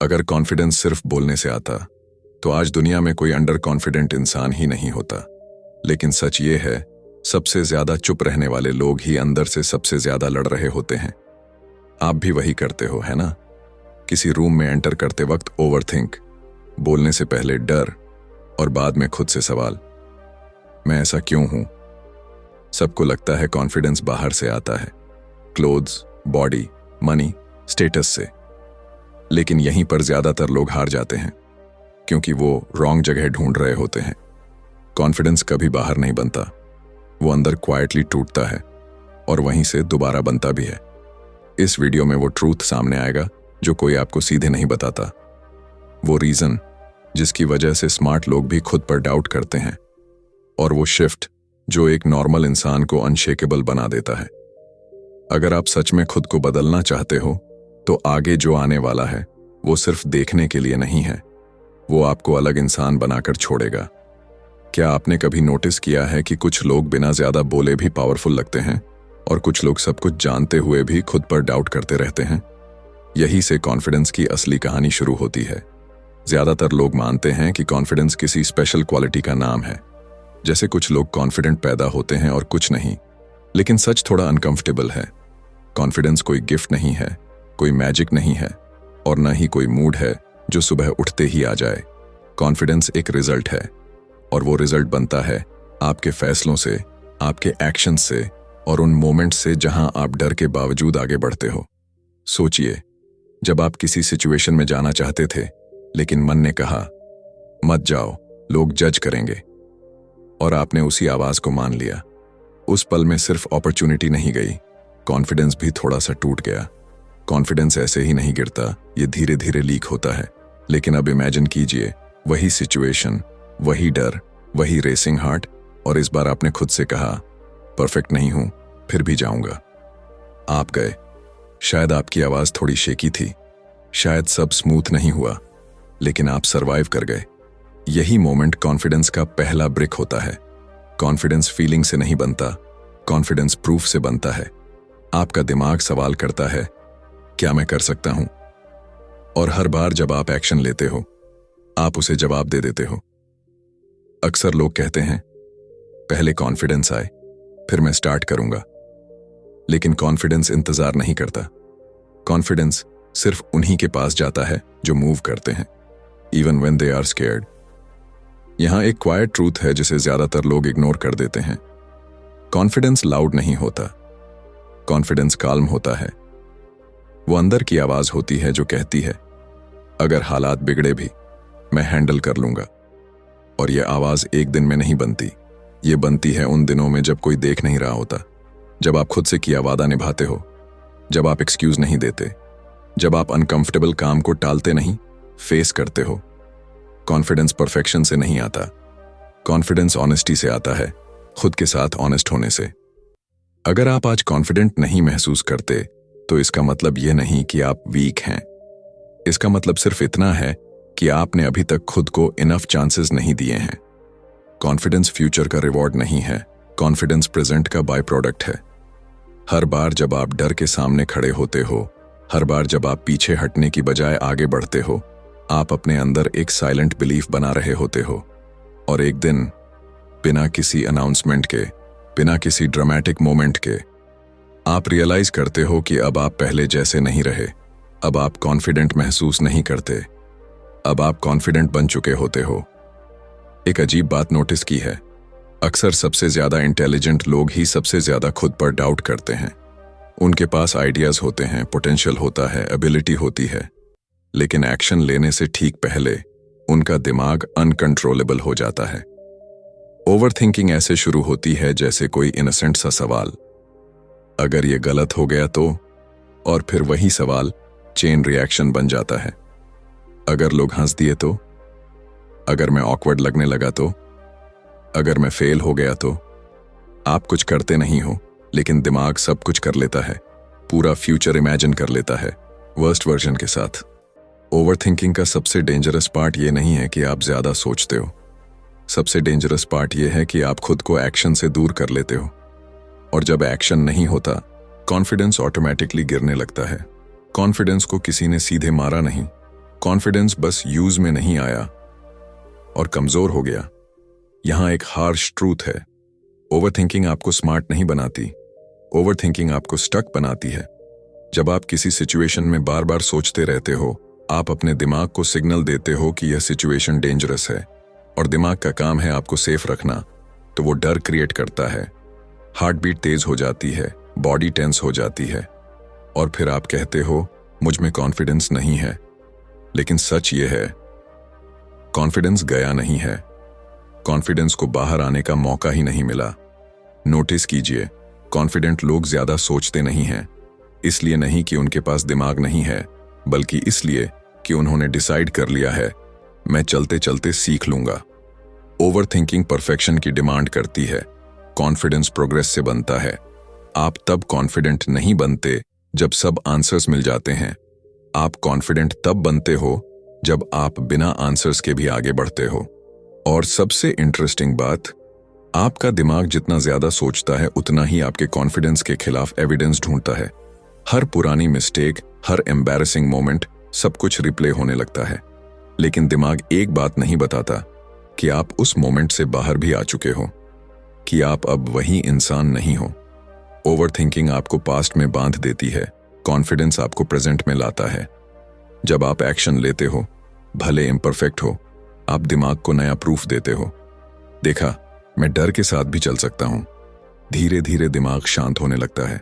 अगर कॉन्फिडेंस सिर्फ बोलने से आता तो आज दुनिया में कोई अंडर कॉन्फिडेंट इंसान ही नहीं होता। लेकिन सच ये है, सबसे ज्यादा चुप रहने वाले लोग ही अंदर से सबसे ज्यादा लड़ रहे होते हैं। आप भी वही करते हो, है ना? किसी रूम में एंटर करते वक्त ओवरथिंक, बोलने से पहले डर और बाद में खुद से सवाल, मैं ऐसा क्यों हूं? सबको लगता है कॉन्फिडेंस बाहर से आता है, क्लोथ्स, बॉडी, मनी, स्टेटस से। लेकिन यहीं पर ज्यादातर लोग हार जाते हैं, क्योंकि वो रॉन्ग जगह ढूंढ रहे होते हैं। कॉन्फिडेंस कभी बाहर नहीं बनता, वो अंदर क्वाइटली टूटता है और वहीं से दोबारा बनता भी है। इस वीडियो में वो ट्रूथ सामने आएगा जो कोई आपको सीधे नहीं बताता, वो रीजन जिसकी वजह से स्मार्ट लोग भी खुद पर डाउट करते हैं, और वो शिफ्ट जो एक नॉर्मल इंसान को अनशेकेबल बना देता है। अगर आप सच में खुद को बदलना चाहते हो तो आगे जो आने वाला है वो सिर्फ देखने के लिए नहीं है, वो आपको अलग इंसान बनाकर छोड़ेगा। क्या आपने कभी नोटिस किया है कि कुछ लोग बिना ज्यादा बोले भी पावरफुल लगते हैं और कुछ लोग सब कुछ जानते हुए भी खुद पर डाउट करते रहते हैं? यही से कॉन्फिडेंस की असली कहानी शुरू होती है। ज्यादातर लोग मानते हैं कि कॉन्फिडेंस किसी स्पेशल क्वालिटी का नाम है, जैसे कुछ लोग कॉन्फिडेंट पैदा होते हैं और कुछ नहीं। लेकिन सच थोड़ा अनकंफर्टेबल है। कॉन्फिडेंस कोई गिफ्ट नहीं है, कोई मैजिक नहीं है, और न ही कोई मूड है जो सुबह उठते ही आ जाए। कॉन्फिडेंस एक रिजल्ट है, और वो रिजल्ट बनता है आपके फैसलों से, आपके एक्शन से और उन मोमेंट्स से जहां आप डर के बावजूद आगे बढ़ते हो। सोचिए, जब आप किसी सिचुएशन में जाना चाहते थे लेकिन मन ने कहा मत जाओ, लोग जज करेंगे, और आपने उसी आवाज को मान लिया। उस पल में सिर्फ अपॉर्चुनिटी नहीं गई, कॉन्फिडेंस भी थोड़ा सा टूट गया। कॉन्फिडेंस ऐसे ही नहीं गिरता, ये धीरे धीरे लीक होता है। लेकिन अब इमेजिन कीजिए, वही सिचुएशन, वही डर, वही रेसिंग हार्ट, और इस बार आपने खुद से कहा परफेक्ट नहीं हूं, फिर भी जाऊंगा। आप गए। शायद आपकी आवाज थोड़ी शेकी थी, शायद सब स्मूथ नहीं हुआ, लेकिन आप सरवाइव कर गए। यही मोमेंट कॉन्फिडेंस का पहला ब्रेक होता है। कॉन्फिडेंस फीलिंग से नहीं बनता, कॉन्फिडेंस प्रूफ से बनता है। आपका दिमाग सवाल करता है, क्या मैं कर सकता हूं? और हर बार जब आप एक्शन लेते हो, आप उसे जवाब दे देते हो। अक्सर लोग कहते हैं पहले कॉन्फिडेंस आए, फिर मैं स्टार्ट करूंगा। लेकिन कॉन्फिडेंस इंतजार नहीं करता। कॉन्फिडेंस सिर्फ उन्हीं के पास जाता है जो मूव करते हैं, even when they are scared. यहां एक क्वाइट ट्रूथ है जिसे ज्यादातर लोग इग्नोर कर देते हैं। कॉन्फिडेंस लाउड नहीं होता, कॉन्फिडेंस काल्म होता है। वो अंदर की आवाज होती है जो कहती है अगर हालात बिगड़े भी मैं हैंडल कर लूंगा। और ये आवाज एक दिन में नहीं बनती, ये बनती है उन दिनों में जब कोई देख नहीं रहा होता, जब आप खुद से किया वादा निभाते हो, जब आप एक्सक्यूज नहीं देते, जब आप अनकंफर्टेबल काम को टालते नहीं, फेस करते हो। कॉन्फिडेंस परफेक्शन से नहीं आता, कॉन्फिडेंस ऑनेस्टी से आता है, खुद के साथ ऑनेस्ट होने से। अगर आप आज कॉन्फिडेंट नहीं महसूस करते तो इसका मतलब यह नहीं कि आप वीक हैं। इसका मतलब सिर्फ इतना है कि आपने अभी तक खुद को इनफ चांसेस नहीं दिए हैं। कॉन्फिडेंस फ्यूचर का रिवॉर्ड नहीं है, कॉन्फिडेंस प्रेजेंट का बाय प्रोडक्ट है। हर बार जब आप डर के सामने खड़े होते हो, हर बार जब आप पीछे हटने की बजाय आगे बढ़ते हो, आप अपने अंदर एक साइलेंट बिलीफ बना रहे होते हो। और एक दिन, बिना किसी अनाउंसमेंट के, बिना किसी ड्रामेटिक मोमेंट के, आप रियलाइज करते हो कि अब आप पहले जैसे नहीं रहे। अब आप कॉन्फिडेंट महसूस नहीं करते, अब आप कॉन्फिडेंट बन चुके होते हो। एक अजीब बात नोटिस की है, अक्सर सबसे ज्यादा इंटेलिजेंट लोग ही सबसे ज्यादा खुद पर डाउट करते हैं। उनके पास आइडियाज होते हैं, पोटेंशियल होता है, एबिलिटी होती है, लेकिन एक्शन लेने से ठीक पहले उनका दिमाग अनकंट्रोलेबल हो जाता है। ओवरथिंकिंग ऐसे शुरू होती है जैसे कोई इनोसेंट सा सवाल, अगर ये गलत हो गया तो, और फिर वही सवाल चेन रिएक्शन बन जाता है। अगर लोग हंस दिए तो, अगर मैं ऑकवर्ड लगने लगा तो, अगर मैं फेल हो गया तो। आप कुछ करते नहीं हो, लेकिन दिमाग सब कुछ कर लेता है, पूरा फ्यूचर इमेजिन कर लेता है, वर्स्ट वर्जन के साथ। ओवरथिंकिंग का सबसे डेंजरस पार्ट ये नहीं है कि आप ज्यादा सोचते हो, सबसे डेंजरस पार्ट ये है कि आप खुद को एक्शन से दूर कर लेते हो। और जब एक्शन नहीं होता, कॉन्फिडेंस ऑटोमेटिकली गिरने लगता है। कॉन्फिडेंस को किसी ने सीधे मारा नहीं, कॉन्फिडेंस बस यूज में नहीं आया और कमजोर हो गया। यहां एक हार्श ट्रूथ है, ओवरथिंकिंग आपको स्मार्ट नहीं बनाती, ओवरथिंकिंग आपको स्टक बनाती है। जब आप किसी सिचुएशन में बार बार सोचते रहते हो, आप अपने दिमाग को सिग्नल देते हो कि यह सिचुएशन डेंजरस है, और दिमाग का काम है आपको सेफ रखना, तो वो डर क्रिएट करता है। हार्ट बीट तेज हो जाती है, बॉडी टेंस हो जाती है, और फिर आप कहते हो मुझ में कॉन्फिडेंस नहीं है। लेकिन सच ये है, कॉन्फिडेंस गया नहीं है, कॉन्फिडेंस को बाहर आने का मौका ही नहीं मिला। नोटिस कीजिए, कॉन्फिडेंट लोग ज्यादा सोचते नहीं हैं, इसलिए नहीं कि उनके पास दिमाग नहीं है, बल्कि इसलिए कि उन्होंने डिसाइड कर लिया है, मैं चलते चलते सीख लूंगा। ओवरथिंकिंग परफेक्शन की डिमांड करती है, कॉन्फिडेंस प्रोग्रेस से बनता है। आप तब कॉन्फिडेंट नहीं बनते जब सब आंसर्स मिल जाते हैं, आप कॉन्फिडेंट तब बनते हो जब आप बिना आंसर्स के भी आगे बढ़ते हो। और सबसे इंटरेस्टिंग बात, आपका दिमाग जितना ज्यादा सोचता है उतना ही आपके कॉन्फिडेंस के खिलाफ एविडेंस ढूंढता है। हर पुरानी मिस्टेक, हर एम्बैरेसिंग मोमेंट, सब कुछ रिप्ले होने लगता है। लेकिन दिमाग एक बात नहीं बताता कि आप उस मोमेंट से बाहर भी आ चुके हो, कि आप अब वही इंसान नहीं हो। ओवरथिंकिंग आपको पास्ट में बांध देती है, कॉन्फिडेंस आपको प्रेजेंट में लाता है। जब आप एक्शन लेते हो, भले इम्परफेक्ट हो, आप दिमाग को नया प्रूफ देते हो। देखा, मैं डर के साथ भी चल सकता हूं। धीरे धीरे दिमाग शांत होने लगता है,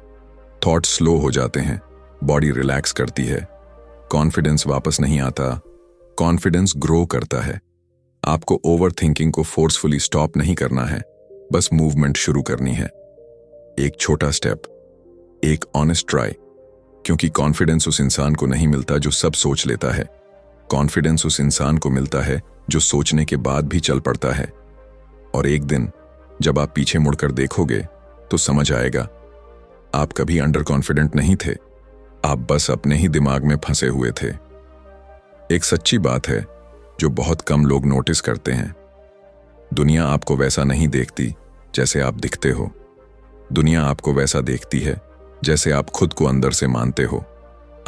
थॉट स्लो हो जाते हैं, बॉडी रिलैक्स करती है। कॉन्फिडेंस वापस नहीं आता, कॉन्फिडेंस ग्रो करता है। आपको ओवरथिंकिंग को फोर्सफुली स्टॉप नहीं करना है, बस मूवमेंट शुरू करनी है। एक छोटा स्टेप, एक ऑनेस्ट ट्राई, क्योंकि कॉन्फिडेंस उस इंसान को नहीं मिलता जो सब सोच लेता है। कॉन्फिडेंस उस इंसान को मिलता है जो सोचने के बाद भी चल पड़ता है। और एक दिन जब आप पीछे मुड़कर देखोगे तो समझ आएगा, आप कभी अंडर कॉन्फिडेंट नहीं थे, आप बस अपने ही दिमाग में फंसे हुए थे। एक सच्ची बात है जो बहुत कम लोग नोटिस करते हैं, दुनिया आपको वैसा नहीं देखती जैसे आप दिखते हो। दुनिया आपको वैसा देखती है जैसे आप खुद को अंदर से मानते हो।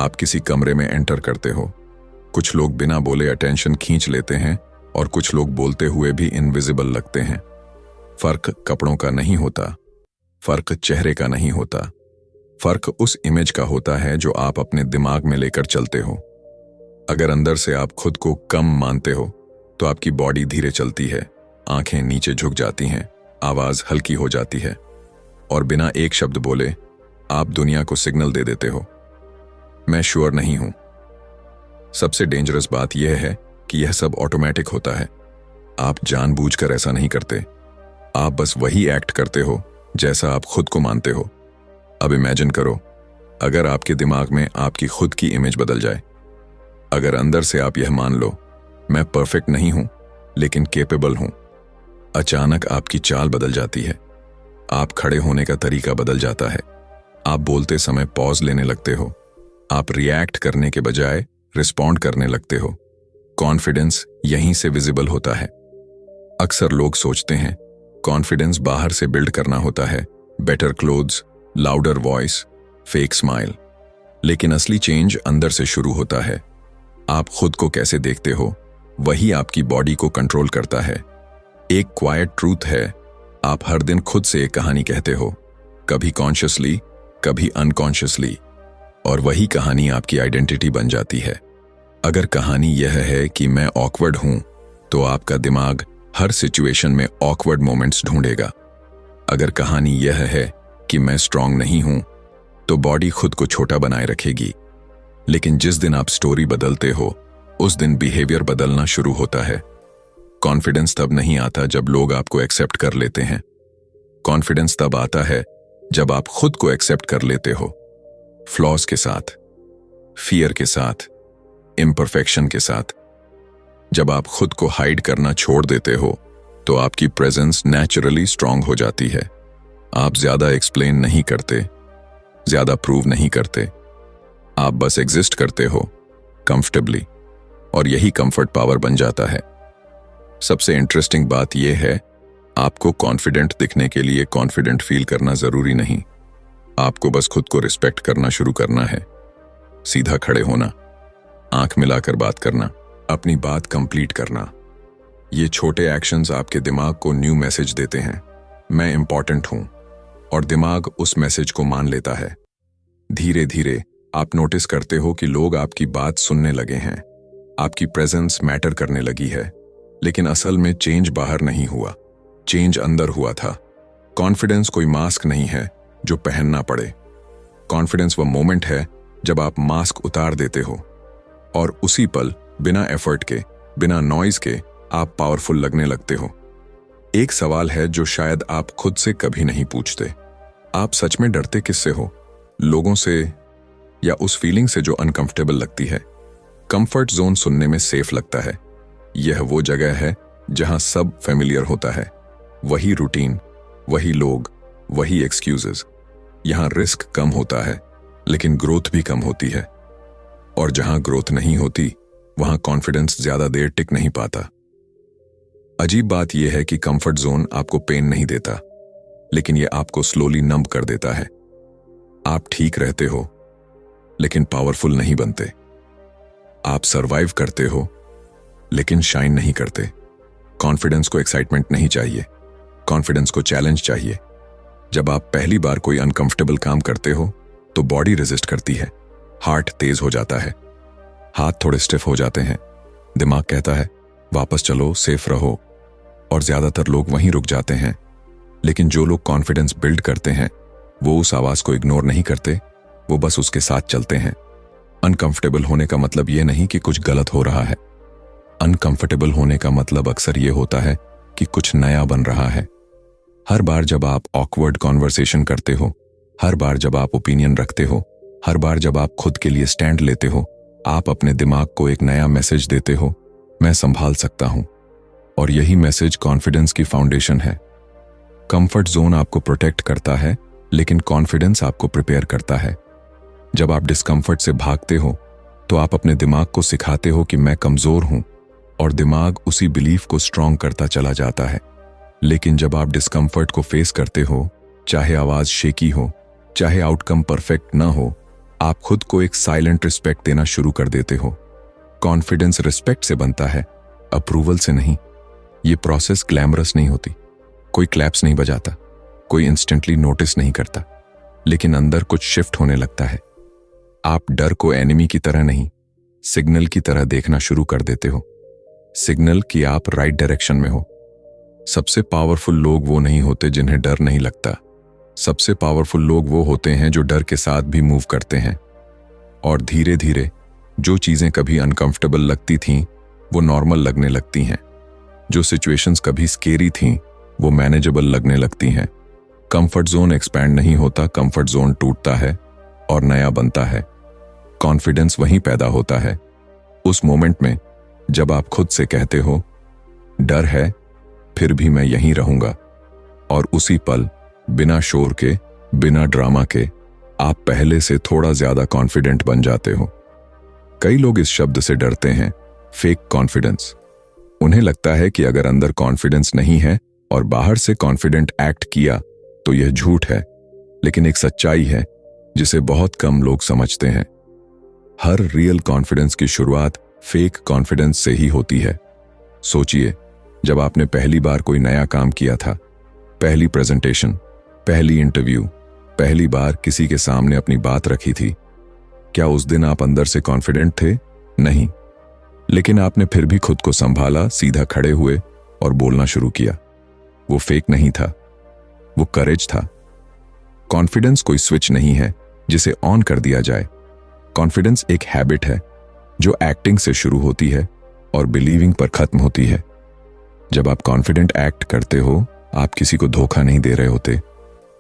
आप किसी कमरे में एंटर करते हो, कुछ लोग बिना बोले अटेंशन खींच लेते हैं और कुछ लोग बोलते हुए भी इनविजिबल लगते हैं। फर्क कपड़ों का नहीं होता, फर्क चेहरे का नहीं होता, फर्क उस इमेज का होता है जो आप अपने दिमाग में लेकर चलते हो। अगर अंदर से आप खुद को कम मानते हो तो आपकी बॉडी धीरे चलती है, आंखें नीचे झुक जाती हैं, आवाज हल्की हो जाती है, और बिना एक शब्द बोले आप दुनिया को सिग्नल दे देते हो, मैं श्योर नहीं हूं। सबसे डेंजरस बात यह है कि यह सब ऑटोमेटिक होता है। आप जानबूझकर ऐसा नहीं करते, आप बस वही एक्ट करते हो जैसा आप खुद को मानते हो। अब इमेजिन करो, अगर आपके दिमाग में आपकी खुद की इमेज बदल जाए, अगर अंदर से आप यह मान लो, मैं परफेक्ट नहीं हूं लेकिन केपेबल हूं, अचानक आपकी चाल बदल जाती है, आप खड़े होने का तरीका बदल जाता है, आप बोलते समय पॉज लेने लगते हो, आप रिएक्ट करने के बजाय रिस्पॉन्ड करने लगते हो। कॉन्फिडेंस यहीं से विजिबल होता है। अक्सर लोग सोचते हैं कॉन्फिडेंस बाहर से बिल्ड करना होता है, better clothes, louder voice, fake smile, लेकिन असली चेंज अंदर से शुरू होता है। आप खुद को कैसे देखते हो वही आपकी बॉडी को कंट्रोल करता है। एक क्वाइट ट्रूथ है, आप हर दिन खुद से एक कहानी कहते हो, कभी कॉन्शियसली कभी अनकॉन्शियसली, और वही कहानी आपकी आइडेंटिटी बन जाती है। अगर कहानी यह है कि मैं ऑकवर्ड हूं, तो आपका दिमाग हर सिचुएशन में ऑकवर्ड मोमेंट्स ढूंढेगा। अगर कहानी यह है कि मैं स्ट्रांग नहीं हूं, तो बॉडी खुद को छोटा बनाए रखेगी। लेकिन जिस दिन आप स्टोरी बदलते हो, उस दिन बिहेवियर बदलना शुरू होता है। कॉन्फिडेंस तब नहीं आता जब लोग आपको एक्सेप्ट कर लेते हैं, कॉन्फिडेंस तब आता है जब आप खुद को एक्सेप्ट कर लेते हो, फ्लॉज के साथ, फियर के साथ, इम्परफेक्शन के साथ। जब आप खुद को हाइड करना छोड़ देते हो, तो आपकी प्रेजेंस नेचुरली स्ट्रांग हो जाती है। आप ज्यादा एक्सप्लेन नहीं करते, ज्यादा प्रूव नहीं करते, आप बस एग्जिस्ट करते हो कंफर्टेबली, और यही कंफर्ट पावर बन जाता है। सबसे इंटरेस्टिंग बात यह है, आपको कॉन्फिडेंट दिखने के लिए कॉन्फिडेंट फील करना जरूरी नहीं। आपको बस खुद को रिस्पेक्ट करना शुरू करना है, सीधा खड़े होना, आंख मिलाकर बात करना, अपनी बात कंप्लीट करना। ये छोटे एक्शंस आपके दिमाग को न्यू मैसेज देते हैं, मैं इंपॉर्टेंट हूं, और दिमाग उस मैसेज को मान लेता है। धीरे धीरे आप नोटिस करते हो कि लोग आपकी बात सुनने लगे हैं, आपकी प्रेजेंस मैटर करने लगी है। लेकिन असल में चेंज बाहर नहीं हुआ, चेंज अंदर हुआ था। कॉन्फिडेंस कोई मास्क नहीं है जो पहनना पड़े। कॉन्फिडेंस वो मोमेंट है जब आप मास्क उतार देते हो और उसी पल बिना एफर्ट के, बिना नॉइज के आप पावरफुल लगने लगते हो। एक सवाल है जो शायद आप खुद से कभी नहीं पूछते, आप सच में डरते किससे हो? लोगों से या उस फीलिंग से जो अनकंफर्टेबल लगती है? कंफर्ट जोन सुनने में सेफ लगता है। यह वो जगह है जहां सब फेमिलियर होता है, वही रूटीन, वही लोग, वही एक्सक्यूजेस। यहां रिस्क कम होता है लेकिन ग्रोथ भी कम होती है, और जहां ग्रोथ नहीं होती वहां कॉन्फिडेंस ज्यादा देर टिक नहीं पाता। अजीब बात यह है कि कंफर्ट जोन आपको पेन नहीं देता, लेकिन यह आपको स्लोली नंब कर देता है। आप ठीक रहते हो लेकिन पावरफुल नहीं बनते। आप सरवाइव करते हो लेकिन शाइन नहीं करते। कॉन्फिडेंस को एक्साइटमेंट नहीं चाहिए, कॉन्फिडेंस को चैलेंज चाहिए। जब आप पहली बार कोई अनकंफर्टेबल काम करते हो तो बॉडी रेजिस्ट करती है, हार्ट तेज हो जाता है, हाथ थोड़े स्टिफ हो जाते हैं, दिमाग कहता है वापस चलो, सेफ रहो, और ज्यादातर लोग वहीं रुक जाते हैं। लेकिन जो लोग कॉन्फिडेंस बिल्ड करते हैं वो उस आवाज को इग्नोर नहीं करते, वो बस उसके साथ चलते हैं। अनकंफर्टेबल होने का मतलब ये नहीं कि कुछ गलत हो रहा है। अनकंफर्टेबल होने का मतलब अक्सर ये होता है कि कुछ नया बन रहा है। हर बार जब आप ऑकवर्ड कॉन्वर्सेशन करते हो, हर बार जब आप ओपिनियन रखते हो, हर बार जब आप खुद के लिए स्टैंड लेते हो, आप अपने दिमाग को एक नया मैसेज देते हो, मैं संभाल सकता हूं। और यही मैसेज कॉन्फिडेंस की फाउंडेशन है। कंफर्ट जोन आपको प्रोटेक्ट करता है लेकिन कॉन्फिडेंस आपको प्रिपेयर करता है। जब आप डिस्कम्फर्ट से भागते हो तो आप अपने दिमाग को सिखाते हो कि मैं कमजोर हूं, और दिमाग उसी बिलीफ को स्ट्रॉन्ग करता चला जाता है। लेकिन जब आप डिस्कम्फर्ट को फेस करते हो, चाहे आवाज शेकी हो, चाहे आउटकम परफेक्ट ना हो, आप खुद को एक साइलेंट रिस्पेक्ट देना शुरू कर देते हो। कॉन्फिडेंस रिस्पेक्ट से बनता है, अप्रूवल से नहीं। ये प्रोसेस ग्लैमरस नहीं होती, कोई क्लैप्स नहीं बजाता, कोई इंस्टेंटली नोटिस नहीं करता, लेकिन अंदर कुछ शिफ्ट होने लगता है। आप डर को एनिमी की तरह नहीं, सिग्नल की तरह देखना शुरू कर देते हो। सिग्नल कि आप राइट डायरेक्शन में हो। सबसे पावरफुल लोग वो नहीं होते जिन्हें डर नहीं लगता। सबसे पावरफुल लोग वो होते हैं जो डर के साथ भी मूव करते हैं। और धीरे धीरे जो चीजें कभी अनकंफर्टेबल लगती थीं, वो नॉर्मल लगने लगती हैं। जो सिचुएशंस कभी स्केरी थीं, वो मैनेजेबल लगने लगती हैं। कंफर्ट जोन एक्सपैंड नहीं होता, कंफर्ट जोन टूटता है और नया बनता है। कॉन्फिडेंस वहीं पैदा होता है, उस मोमेंट में जब आप खुद से कहते हो डर है फिर भी मैं यहीं रहूंगा, और उसी पल बिना शोर के, बिना ड्रामा के, आप पहले से थोड़ा ज्यादा कॉन्फिडेंट बन जाते हो। कई लोग इस शब्द से डरते हैं, फेक कॉन्फिडेंस। उन्हें लगता है कि अगर अंदर कॉन्फिडेंस नहीं है और बाहर से कॉन्फिडेंट एक्ट किया तो यह झूठ है। लेकिन एक सच्चाई है जिसे बहुत कम लोग समझते हैं। हर रियल कॉन्फिडेंस की शुरुआत फेक कॉन्फिडेंस से ही होती है। सोचिए, जब आपने पहली बार कोई नया काम किया था, पहली प्रेजेंटेशन, पहली इंटरव्यू, पहली बार किसी के सामने अपनी बात रखी थी, क्या उस दिन आप अंदर से कॉन्फिडेंट थे? नहीं। लेकिन आपने फिर भी खुद को संभाला, सीधा खड़े हुए और बोलना शुरू किया। वो फेक नहीं था, वो करेज था। कॉन्फिडेंस कोई स्विच नहीं है जिसे ऑन कर दिया जाए। कॉन्फिडेंस एक हैबिट है जो एक्टिंग से शुरू होती है और बिलीविंग पर खत्म होती है। जब आप कॉन्फिडेंट एक्ट करते हो, आप किसी को धोखा नहीं दे रहे होते,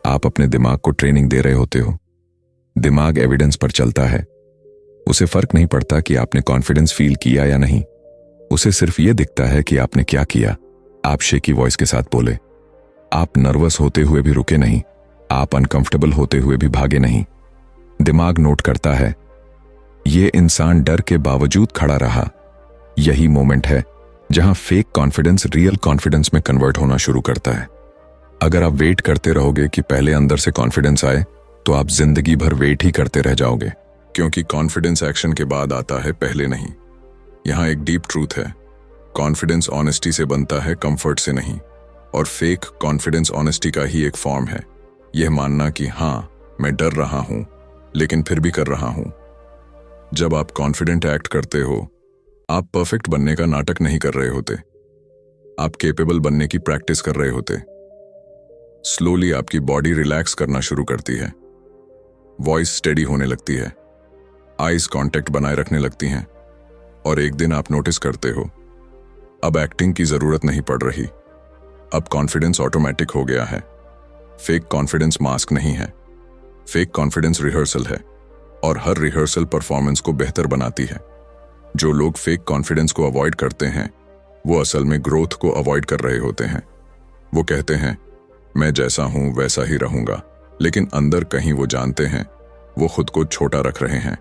आप अपने दिमाग को ट्रेनिंग दे रहे होते हो। दिमाग एविडेंस पर चलता है, उसे फर्क नहीं पड़ता कि आपने कॉन्फिडेंस फील किया या नहीं। उसे सिर्फ यह दिखता है कि आपने क्या किया। आप शेकी वॉइस के साथ बोले, आप नर्वस होते हुए भी रुके नहीं, आप अनकंफर्टेबल होते हुए भी भागे नहीं। दिमाग नोट करता है, ये इंसान डर के बावजूद खड़ा रहा। यही मोमेंट है जहां फेक कॉन्फिडेंस रियल कॉन्फिडेंस में कन्वर्ट होना शुरू करता है। अगर आप वेट करते रहोगे कि पहले अंदर से कॉन्फिडेंस आए, तो आप जिंदगी भर वेट ही करते रह जाओगे। क्योंकि कॉन्फिडेंस एक्शन के बाद आता है, पहले नहीं। यहाँ एक डीप ट्रूथ है, कॉन्फिडेंस ऑनेस्टी से बनता है, कंफर्ट से नहीं। और फेक कॉन्फिडेंस ऑनेस्टी का ही एक फॉर्म है। यह मानना कि हाँ, मैं डर रहा हूं लेकिन फिर भी कर रहा हूं। जब आप कॉन्फिडेंट एक्ट करते हो, आप परफेक्ट बनने का नाटक नहीं कर रहे होते, आप केपेबल बनने की प्रैक्टिस कर रहे होते। स्लोली आपकी बॉडी रिलैक्स करना शुरू करती है, वॉइस स्टेडी होने लगती है, आईज कांटेक्ट बनाए रखने लगती हैं, और एक दिन आप नोटिस करते हो, अब एक्टिंग की जरूरत नहीं पड़ रही, अब कॉन्फिडेंस ऑटोमेटिक हो गया है। फेक कॉन्फिडेंस मास्क नहीं है, फेक कॉन्फिडेंस रिहर्सल है, और हर रिहर्सल परफॉर्मेंस को बेहतर बनाती है। जो लोग फेक कॉन्फिडेंस को अवॉइड करते हैं, वो असल में ग्रोथ को अवॉइड कर रहे होते हैं। वो कहते हैं, मैं जैसा हूं वैसा ही रहूंगा, लेकिन अंदर कहीं वो जानते हैं वो खुद को छोटा रख रहे हैं।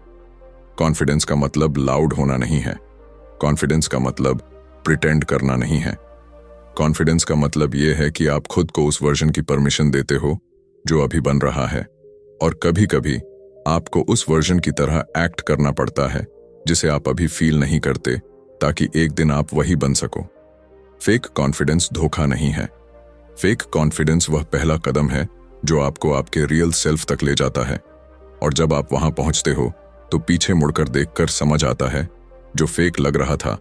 कॉन्फिडेंस का मतलब लाउड होना नहीं है, कॉन्फिडेंस का मतलब प्रिटेंड करना नहीं है। कॉन्फिडेंस का मतलब यह है कि आप खुद को उस वर्जन की परमिशन देते हो जो अभी बन रहा है, और कभी कभी आपको उस वर्जन की तरह एक्ट करना पड़ता है जिसे आप अभी फील नहीं करते, ताकि एक दिन आप वही बन सको। फेक कॉन्फिडेंस धोखा नहीं है, फेक कॉन्फिडेंस वह पहला कदम है जो आपको आपके रियल सेल्फ तक ले जाता है। और जब आप वहां पहुंचते हो तो पीछे मुड़कर देखकर समझ आता है, जो फेक लग रहा था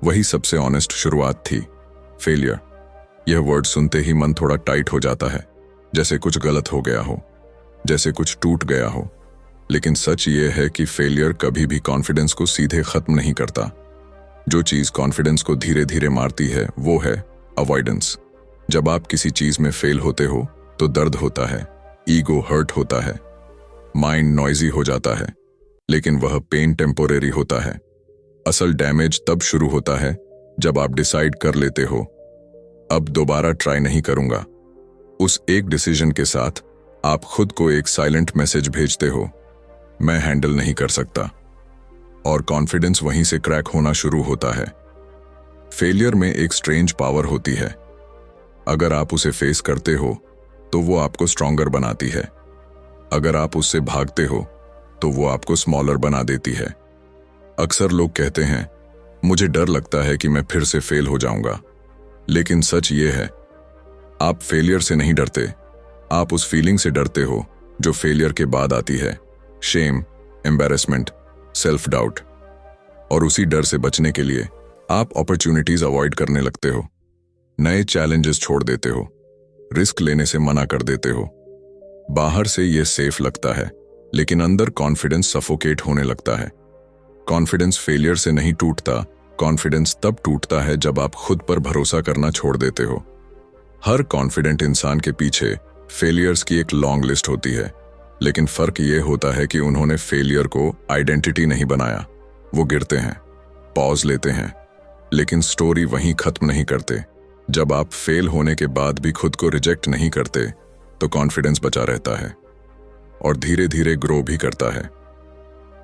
वही सबसे ऑनेस्ट शुरुआत थी। फेलियर, यह वर्ड सुनते ही मन थोड़ा टाइट हो जाता है, जैसे कुछ गलत हो गया हो, जैसे कुछ टूट गया हो। लेकिन सच ये है कि फेलियर कभी भी कॉन्फिडेंस को सीधे खत्म नहीं करता। जो चीज कॉन्फिडेंस को धीरे धीरे मारती है वो है अवॉइडेंस। जब आप किसी चीज में फेल होते हो तो दर्द होता है, ईगो हर्ट होता है, माइंड नॉइजी हो जाता है, लेकिन वह पेन टेम्पोरेरी होता है। असल डैमेज तब शुरू होता है जब आप डिसाइड कर लेते हो, अब दोबारा ट्राई नहीं करूंगा। उस एक डिसीजन के साथ आप खुद को एक साइलेंट मैसेज भेजते हो, मैं हैंडल नहीं कर सकता, और कॉन्फिडेंस वहीं से क्रैक होना शुरू होता है। फेलियर में एक स्ट्रेंज पावर होती है, अगर आप उसे फेस करते हो तो वो आपको स्ट्रॉन्गर बनाती है, अगर आप उससे भागते हो तो वो आपको स्मॉलर बना देती है। अक्सर लोग कहते हैं, मुझे डर लगता है कि मैं फिर से फेल हो जाऊंगा, लेकिन सच ये है, आप फेलियर से नहीं डरते, आप उस फीलिंग से डरते हो जो फेलियर के बाद आती है, शेम, एम्बैरेसमेंट, सेल्फ डाउट। और उसी डर से बचने के लिए आप अपॉर्चुनिटीज अवॉइड करने लगते हो, नए चैलेंजेस छोड़ देते हो, रिस्क लेने से मना कर देते हो। बाहर से यह सेफ लगता है, लेकिन अंदर कॉन्फिडेंस सफोकेट होने लगता है। कॉन्फिडेंस फेलियर से नहीं टूटता, कॉन्फिडेंस तब टूटता है जब आप खुद पर भरोसा करना छोड़ देते हो। हर कॉन्फिडेंट इंसान के पीछे फेलियर्स की एक लॉन्ग लिस्ट होती है, लेकिन फर्क ये होता है कि उन्होंने फेलियर को आइडेंटिटी नहीं बनाया। वो गिरते हैं, पॉज लेते हैं, लेकिन स्टोरी वहीं खत्म नहीं करते। जब आप फेल होने के बाद भी खुद को रिजेक्ट नहीं करते तो कॉन्फिडेंस बचा रहता है और धीरे धीरे ग्रो भी करता है।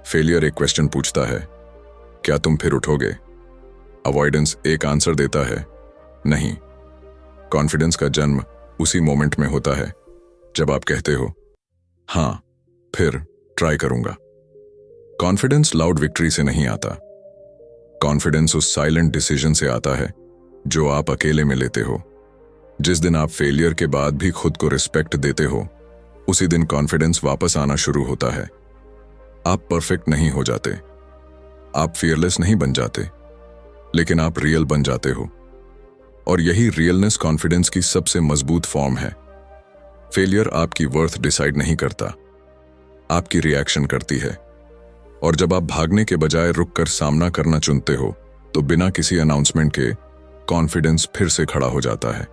फेलियर एक क्वेश्चन पूछता है, क्या तुम फिर उठोगे? अवॉइडेंस एक आंसर देता है, नहीं। कॉन्फिडेंस का जन्म उसी मोमेंट में होता है जब आप कहते हो, हाँ, फिर ट्राई करूंगा। कॉन्फिडेंस लाउड विक्ट्री से नहीं आता, कॉन्फिडेंस उस साइलेंट डिसीजन से आता है जो आप अकेले में लेते हो। जिस दिन आप फेलियर के बाद भी खुद को रिस्पेक्ट देते हो, उसी दिन कॉन्फिडेंस वापस आना शुरू होता है। आप परफेक्ट नहीं हो जाते, आप फियरलेस नहीं बन जाते, लेकिन आप रियल बन जाते हो। और यही रियलनेस कॉन्फिडेंस की सबसे मजबूत फॉर्म है। फेलियर आपकी वर्थ डिसाइड नहीं करता, आपकी रिएक्शन करती है। और जब आप भागने के बजाय रुककर सामना करना चुनते हो, तो बिना किसी अनाउंसमेंट के कॉन्फिडेंस फिर से खड़ा हो जाता है।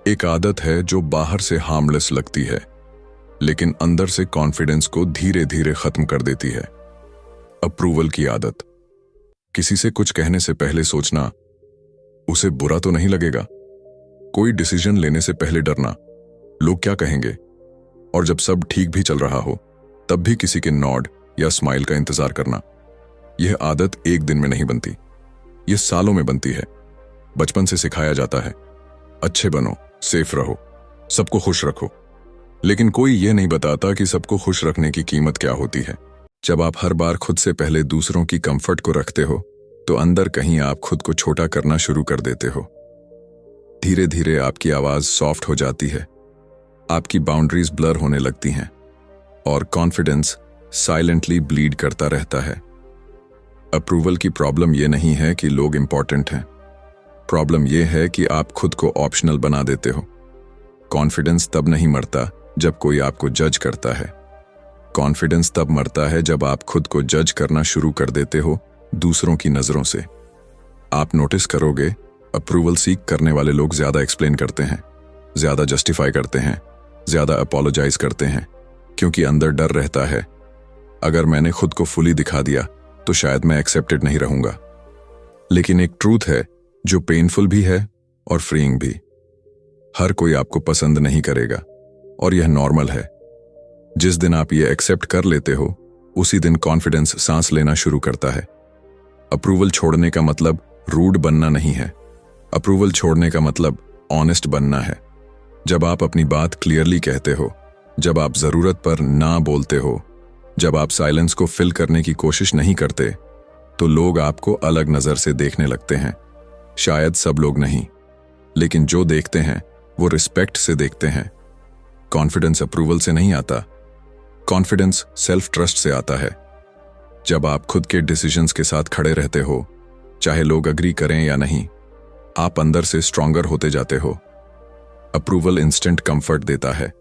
एक आदत है जो बाहर से हार्मलेस लगती है, लेकिन अंदर से कॉन्फिडेंस को धीरे धीरे खत्म कर देती है। अप्रूवल की आदत। किसी से कुछ कहने से पहले सोचना, उसे बुरा तो नहीं लगेगा। कोई डिसीजन लेने से पहले डरना, लोग क्या कहेंगे। और जब सब ठीक भी चल रहा हो, तब भी किसी के नॉड या स्माइल का इंतजार करना। यह आदत एक दिन में नहीं बनती, यह सालों में बनती है। बचपन से सिखाया जाता है, अच्छे बनो, सेफ रहो, सबको खुश रखो। लेकिन कोई यह नहीं बताता कि सबको खुश रखने की कीमत क्या होती है। जब आप हर बार खुद से पहले दूसरों की कंफर्ट को रखते हो तो अंदर कहीं आप खुद को छोटा करना शुरू कर देते हो। धीरे धीरे आपकी आवाज सॉफ्ट हो जाती है, आपकी बाउंड्रीज ब्लर होने लगती हैं और कॉन्फिडेंस साइलेंटली ब्लीड करता रहता है। अप्रूवल की प्रॉब्लम यह नहीं है कि लोग इंपॉर्टेंट हैं, प्रॉब्लम यह है कि आप खुद को ऑप्शनल बना देते हो। कॉन्फिडेंस तब नहीं मरता जब कोई आपको जज करता है, कॉन्फिडेंस तब मरता है जब आप खुद को जज करना शुरू कर देते हो दूसरों की नजरों से। आप नोटिस करोगे, अप्रूवल सीख करने वाले लोग ज्यादा एक्सप्लेन करते हैं, ज्यादा जस्टिफाई करते हैं, ज्यादा अपोलोजाइज करते हैं, क्योंकि अंदर डर रहता है, अगर मैंने खुद को फुली दिखा दिया तो शायद मैं एक्सेप्टेड नहीं रहूंगा। लेकिन एक ट्रूथ है जो पेनफुल भी है और फ्रीइंग भी। हर कोई आपको पसंद नहीं करेगा और यह नॉर्मल है। जिस दिन आप ये एक्सेप्ट कर लेते हो उसी दिन कॉन्फिडेंस सांस लेना शुरू करता है। अप्रूवल छोड़ने का मतलब रूड बनना नहीं है, अप्रूवल छोड़ने का मतलब ऑनेस्ट बनना है। जब आप अपनी बात क्लियरली कहते हो, जब आप जरूरत पर ना बोलते हो, जब आप साइलेंस को फिल करने की कोशिश नहीं करते, तो लोग आपको अलग नजर से देखने लगते हैं। शायद सब लोग नहीं, लेकिन जो देखते हैं वो रिस्पेक्ट से देखते हैं। कॉन्फिडेंस अप्रूवल से नहीं आता, कॉन्फिडेंस सेल्फ ट्रस्ट से आता है। जब आप खुद के डिसीजंस के साथ खड़े रहते हो, चाहे लोग अग्री करें या नहीं, आप अंदर से स्ट्रॉन्गर होते जाते हो। अप्रूवल इंस्टेंट कंफर्ट देता है,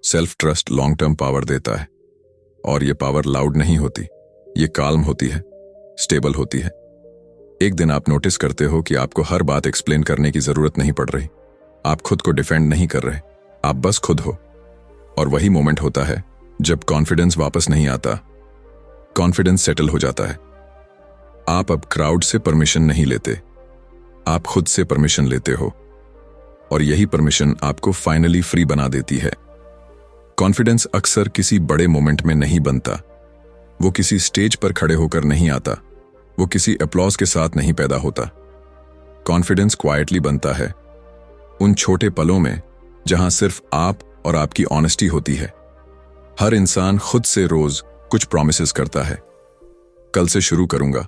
self trust long term power देता है। और ये पावर लाउड नहीं होती, ये काल्म होती है, स्टेबल होती है। एक दिन आप नोटिस करते हो कि आपको हर बात एक्सप्लेन करने की जरूरत नहीं पड़ रही, आप खुद को डिफेंड नहीं कर रहे, आप बस खुद हो। और वही मोमेंट होता है जब कॉन्फिडेंस वापस नहीं आता, कॉन्फिडेंस सेटल हो जाता है। आप अब क्राउड से परमिशन नहीं लेते, आप खुद से परमिशन लेते हो, और यही परमिशन आपको फाइनली फ्री बना देती है। कॉन्फिडेंस अक्सर किसी बड़े मोमेंट में नहीं बनता, वो किसी स्टेज पर खड़े होकर नहीं आता, वो किसी अप्लॉज के साथ नहीं पैदा होता। कॉन्फिडेंस क्वाइटली बनता है उन छोटे पलों में जहां सिर्फ आप और आपकी ऑनेस्टी होती है। हर इंसान खुद से रोज कुछ प्रॉमिसेस करता है, कल से शुरू करूंगा,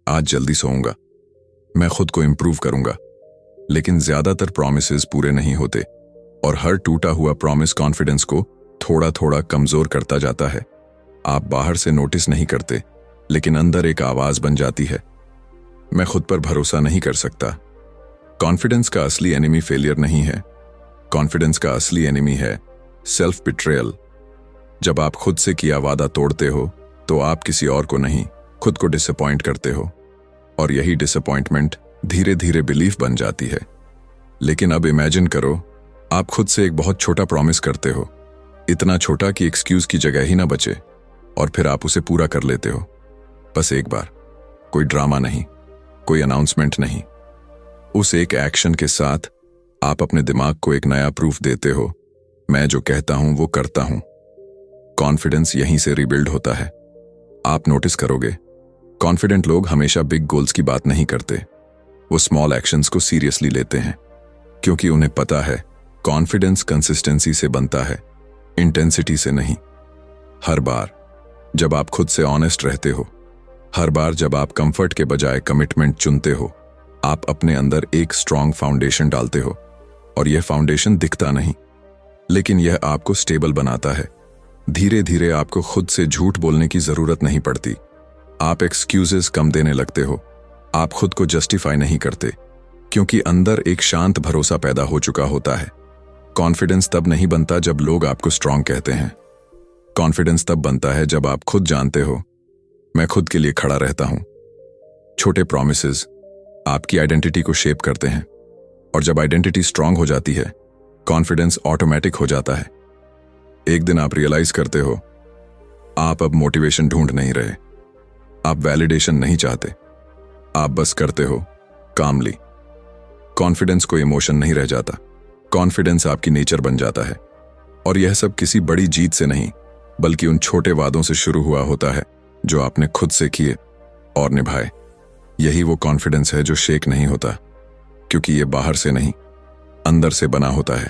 आज जल्दी सोऊंगा, मैं खुद को इंप्रूव करूंगा। लेकिन ज्यादातर प्रॉमिसेस पूरे नहीं होते और हर टूटा हुआ प्रॉमिस कॉन्फिडेंस को थोड़ा थोड़ा कमजोर करता जाता है। आप बाहर से नोटिस नहीं करते, लेकिन अंदर एक आवाज बन जाती है, मैं खुद पर भरोसा नहीं कर सकता। कॉन्फिडेंस का असली एनिमी फेलियर नहीं है, कॉन्फिडेंस का असली एनिमी है सेल्फ बिट्रेयल। जब आप खुद से किया वादा तोड़ते हो तो आप किसी और को नहीं, खुद को डिसअपॉइंट करते हो, और यही डिसअपॉइंटमेंट धीरे धीरे बिलीफ बन जाती है। लेकिन अब इमेजिन करो, आप खुद से एक बहुत छोटा प्रॉमिस करते हो, इतना छोटा कि एक्सक्यूज की जगह ही ना बचे, और फिर आप उसे पूरा कर लेते हो। बस एक बार, कोई ड्रामा नहीं, कोई अनाउंसमेंट नहीं, उस एक एक्शन के साथ आप अपने दिमाग को एक नया प्रूफ देते हो, मैं जो कहता हूं वो करता हूं। कॉन्फिडेंस यहीं से रिबिल्ड होता है। आप नोटिस करोगे, कॉन्फिडेंट लोग हमेशा बिग गोल्स की बात नहीं करते, वो स्मॉल एक्शंस को सीरियसली लेते हैं, क्योंकि उन्हें पता है कॉन्फिडेंस कंसिस्टेंसी से बनता है, इंटेंसिटी से नहीं। हर बार जब आप खुद से ऑनेस्ट रहते हो, हर बार जब आप कंफर्ट के बजाय कमिटमेंट चुनते हो, आप अपने अंदर एक स्ट्रॉन्ग फाउंडेशन डालते हो। और यह फाउंडेशन दिखता नहीं, लेकिन यह आपको स्टेबल बनाता है। धीरे धीरे आपको खुद से झूठ बोलने की जरूरत नहीं पड़ती, आप एक्सक्यूजेस कम देने लगते हो, आप खुद को जस्टिफाई नहीं करते, क्योंकि अंदर एक शांत भरोसा पैदा हो चुका होता है। कॉन्फिडेंस तब नहीं बनता जब लोग आपको स्ट्रॉन्ग कहते हैं, कॉन्फिडेंस तब बनता है जब आप खुद जानते हो, मैं खुद के लिए खड़ा रहता हूं। छोटे प्रॉमिसेस आपकी आइडेंटिटी को शेप करते हैं, और जब आइडेंटिटी स्ट्रांग हो जाती है, कॉन्फिडेंस ऑटोमेटिक हो जाता है। एक दिन आप रियलाइज करते हो, आप अब मोटिवेशन ढूंढ नहीं रहे, आप वैलिडेशन नहीं चाहते, आप बस करते हो कामली। कॉन्फिडेंस कोई इमोशन नहीं रह जाता, कॉन्फिडेंस आपकी नेचर बन जाता है। और यह सब किसी बड़ी जीत से नहीं, बल्कि उन छोटे वादों से शुरू हुआ होता है जो आपने खुद से किए और निभाए। यही वो कॉन्फिडेंस है जो शेक नहीं होता, क्योंकि ये बाहर से नहीं, अंदर से बना होता है।